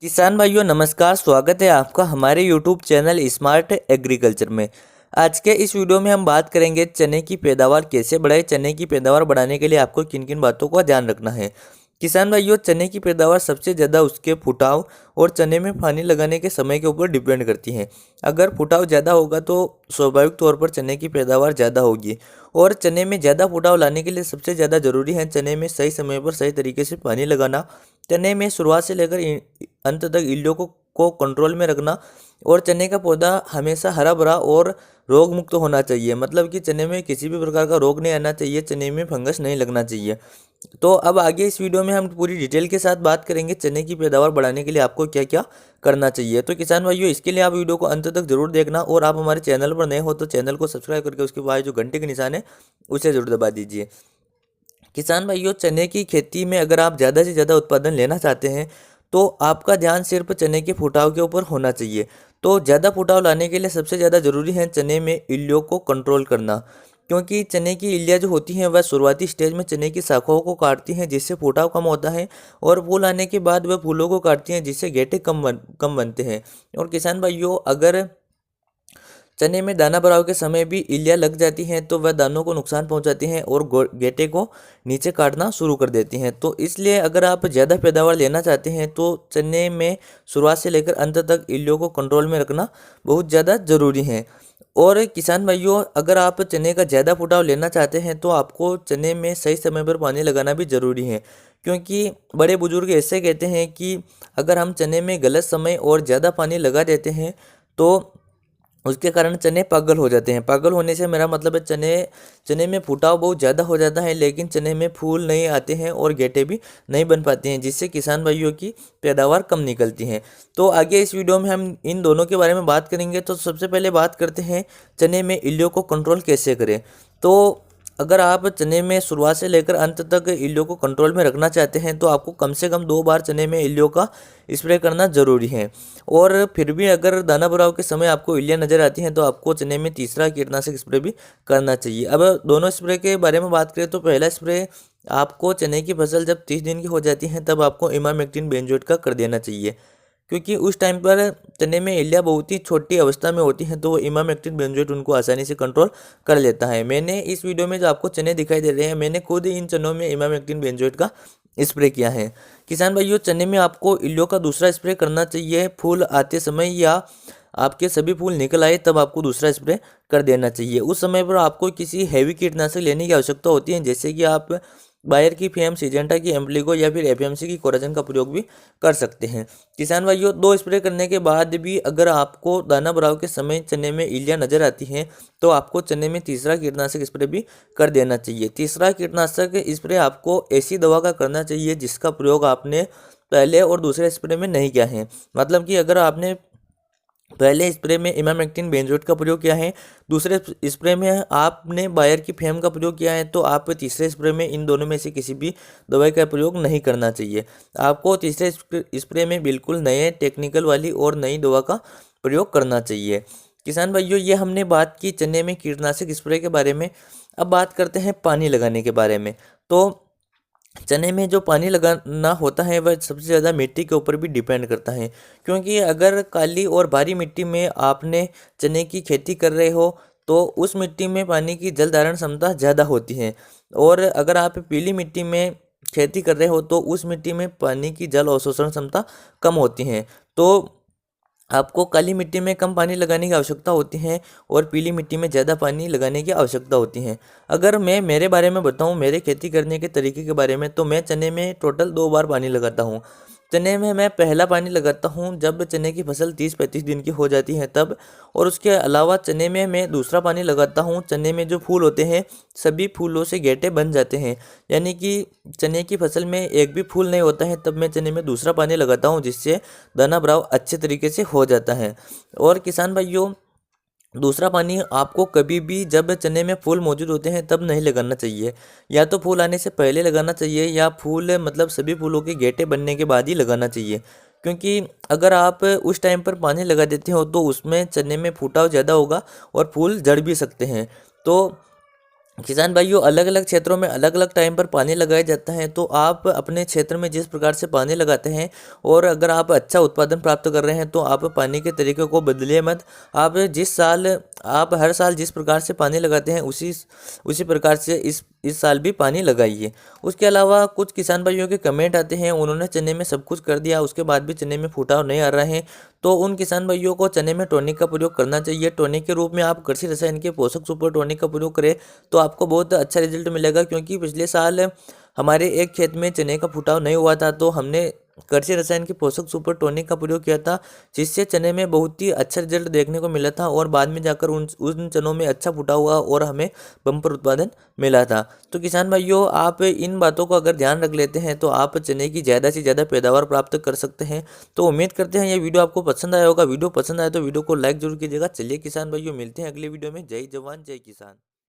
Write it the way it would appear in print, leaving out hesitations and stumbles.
किसान भाइयों नमस्कार। स्वागत है आपका हमारे YouTube चैनल स्मार्ट एग्रीकल्चर में। आज के इस वीडियो में हम बात करेंगे चने की पैदावार कैसे बढ़ाएं। चने की पैदावार बढ़ाने के लिए आपको किन किन बातों का ध्यान रखना है। किसान भाइयों, चने की पैदावार सबसे ज़्यादा उसके फुटाव और चने में पानी लगाने के समय के ऊपर डिपेंड करती है। अगर फुटाव ज़्यादा होगा तो स्वाभाविक तौर पर चने की पैदावार ज़्यादा होगी। और चने में ज़्यादा फुटाव लाने के लिए सबसे ज़्यादा ज़रूरी है चने में सही समय पर सही तरीके से पानी लगाना। चने में शुरुआत से लेकर अंत तक इल्लियों को कंट्रोल में रखना। और चने का पौधा हमेशा हरा भरा और रोग मुक्त होना चाहिए, मतलब कि चने में किसी भी प्रकार का रोग नहीं आना चाहिए, चने में फंगस नहीं लगना चाहिए। तो अब आगे इस वीडियो में हम पूरी डिटेल के साथ बात करेंगे चने की पैदावार बढ़ाने के लिए आपको क्या क्या करना चाहिए। तो किसान भाइयों, इसके लिए आप वीडियो को अंत तक जरूर देखना। और आप हमारे चैनल पर नए हो तो चैनल को सब्सक्राइब करके उसके बाद जो घंटे के निशान है उसे जरूर दबा दीजिए। किसान भाइयों, चने की खेती में अगर आप ज़्यादा से ज़्यादा उत्पादन लेना चाहते हैं तो आपका ध्यान सिर्फ चने के फुटाव के ऊपर होना चाहिए। तो ज़्यादा फुटाव लाने के लिए सबसे ज़्यादा ज़रूरी है चने में इल्लियों को कंट्रोल करना, क्योंकि चने की इल्लियाँ जो होती हैं वह शुरुआती स्टेज में चने की शाखाओं को काटती हैं जिससे फुटाव कम होता है। और फूल आने के बाद वह फूलों को काटती हैं जिससे गेटे कम बनते हैं। और किसान भाइयों, अगर चने में दाना भराव के समय भी इल्लियाँ लग जाती हैं तो वह दानों को नुकसान पहुंचाती हैं और गेटे को नीचे काटना शुरू कर देती हैं। तो इसलिए अगर आप ज़्यादा पैदावार लेना चाहते हैं तो चने में शुरुआत से लेकर अंत तक इल्लियों को कंट्रोल में रखना बहुत ज़्यादा ज़रूरी है। और किसान भाइयों, अगर आप चने का ज़्यादा फुटाव लेना चाहते हैं तो आपको चने में सही समय पर पानी लगाना भी ज़रूरी है, क्योंकि बड़े बुजुर्ग ऐसे कहते हैं कि अगर हम चने में गलत समय और ज़्यादा पानी लगा देते हैं तो उसके कारण चने पागल हो जाते हैं। पागल होने से मेरा मतलब है चने में फुटाव बहुत ज़्यादा हो जाता है, लेकिन चने में फूल नहीं आते हैं और गेटे भी नहीं बन पाते हैं, जिससे किसान भाइयों की पैदावार कम निकलती है। तो आगे इस वीडियो में हम इन दोनों के बारे में बात करेंगे। तो सबसे पहले बात करते हैं चने में इल्लियों को कंट्रोल कैसे करें। तो अगर आप चने में शुरुआत से लेकर अंत तक इल्लियों को कंट्रोल में रखना चाहते हैं तो आपको कम से कम 2 बार चने में इल्लियों का स्प्रे करना ज़रूरी है। और फिर भी अगर दाना भराव के समय आपको इल्लियाँ नज़र आती हैं तो आपको चने में तीसरा कीटनाशक स्प्रे भी करना चाहिए। अब दोनों स्प्रे के बारे में बात करें तो पहला स्प्रे आपको चने की फसल जब 30 दिन की हो जाती है तब आपको इमामेक्टिन बेंजोएट का कर देना चाहिए, क्योंकि उस टाइम पर चने में इल्लियाँ बहुत ही छोटी अवस्था में होती हैं तो वो इमामेक्टिन बेंजोएट उनको आसानी से कंट्रोल कर लेता है। मैंने इस वीडियो में जो आपको चने दिखाई दे रहे हैं, मैंने खुद इन चनों में इमामेक्टिन बेंजोएट का स्प्रे किया है। किसान भाइयों, चने में आपको इल्लियों का दूसरा स्प्रे करना चाहिए फूल आते समय, या आपके सभी फूल निकल आए तब आपको दूसरा स्प्रे कर देना चाहिए। उस समय पर आपको किसी हैवी कीटनाशक लेने की आवश्यकता होती है, जैसे कि आप बायर की फेम, सिजेंटा की एम्प्लीगो या फिर एफएमसी की कोराजन का प्रयोग भी कर सकते हैं। किसान भाइयों, 2 स्प्रे करने के बाद भी अगर आपको दाना भराव के समय चने में इल्लियाँ नजर आती हैं तो आपको चने में तीसरा कीटनाशक स्प्रे भी कर देना चाहिए। तीसरा कीटनाशक स्प्रे आपको ऐसी दवा का करना चाहिए जिसका प्रयोग आपने पहले और दूसरे स्प्रे में नहीं किया है। मतलब कि अगर आपने पहले स्प्रे में इमामेक्टिन बेंजोएट का प्रयोग किया है, दूसरे स्प्रे में आपने बायर की फेम का प्रयोग किया है, तो आप तीसरे स्प्रे में इन दोनों में से किसी भी दवाई का प्रयोग नहीं करना चाहिए। आपको तीसरे स्प्रे में बिल्कुल नए टेक्निकल वाली और नई दवा का प्रयोग करना चाहिए। किसान भाइयों, ये हमने बात की चने में कीटनाशक स्प्रे के बारे में। अब बात करते हैं पानी लगाने के बारे में। तो चने में जो पानी लगाना होता है वह सबसे ज़्यादा मिट्टी के ऊपर भी डिपेंड करता है, क्योंकि अगर काली और भारी मिट्टी में आपने चने की खेती कर रहे हो तो उस मिट्टी में पानी की जल धारण क्षमता ज़्यादा होती है। और अगर आप पीली मिट्टी में खेती कर रहे हो तो उस मिट्टी में पानी की जल अवशोषण क्षमता कम होती है। तो आपको काली मिट्टी में कम पानी लगाने की आवश्यकता होती है और पीली मिट्टी में ज़्यादा पानी लगाने की आवश्यकता होती है। अगर मैं मेरे बारे में बताऊं, मेरे खेती करने के तरीके के बारे में, तो मैं चने में टोटल 2 बार पानी लगाता हूं। चने में मैं पहला पानी लगाता हूं जब चने की फसल 30-35 दिन की हो जाती है तब। और उसके अलावा चने में मैं दूसरा पानी लगाता हूं चने में जो फूल होते हैं सभी फूलों से गेटे बन जाते हैं, यानी कि चने की फसल में एक भी फूल नहीं होता है, तब मैं चने में दूसरा पानी लगाता हूं जिससे दाना भराव अच्छे तरीके से हो जाता है। और किसान भाइयों, दूसरा पानी आपको कभी भी जब चने में फूल मौजूद होते हैं तब नहीं लगाना चाहिए, या तो फूल आने से पहले लगाना चाहिए या फूल मतलब सभी फूलों के गेटे बनने के बाद ही लगाना चाहिए। क्योंकि अगर आप उस टाइम पर पानी लगा देते हो तो उसमें चने में फुटाव ज़्यादा होगा और फूल जड़ भी सकते हैं। तो किसान भाइयों, अलग अलग क्षेत्रों में अलग अलग टाइम पर पानी लगाया जाता है। तो आप अपने क्षेत्र में जिस प्रकार से पानी लगाते हैं और अगर आप अच्छा उत्पादन प्राप्त कर रहे हैं तो आप पानी के तरीके को बदलिए मत। आप हर साल जिस प्रकार से पानी लगाते हैं उसी प्रकार से इस साल भी पानी लगाइए। उसके अलावा कुछ किसान भाइयों के कमेंट आते हैं, उन्होंने चने में सब कुछ कर दिया, उसके बाद भी चने में फुटाव नहीं आ रहे हैं। तो उन किसान भाइयों को चने में टॉनिक का प्रयोग करना चाहिए। टॉनिक के रूप में आप कृषि रसायन के पोषक सुपर टॉनिक का प्रयोग करें तो आपको बहुत अच्छा रिजल्ट मिलेगा। क्योंकि पिछले साल हमारे एक खेत में चने का फुटाव नहीं हुआ था, तो हमने कृषि रसायन के पोषक सुपर टॉनिक का प्रयोग किया था, जिससे चने में बहुत ही अच्छा रिजल्ट देखने को मिला था और बाद में जाकर उन चनों में अच्छा फुटाव हुआ और हमें बम्पर उत्पादन मिला था। तो किसान भाइयों, आप इन बातों को अगर ध्यान रख लेते हैं तो आप चने की ज़्यादा से ज़्यादा पैदावार प्राप्त कर सकते हैं। तो उम्मीद करते हैं ये वीडियो आपको पसंद आया होगा। वीडियो पसंद आया तो वीडियो को लाइक जरूर कीजिएगा। चलिए किसान भाइयों, मिलते हैं अगले वीडियो में। जय जवान जय किसान।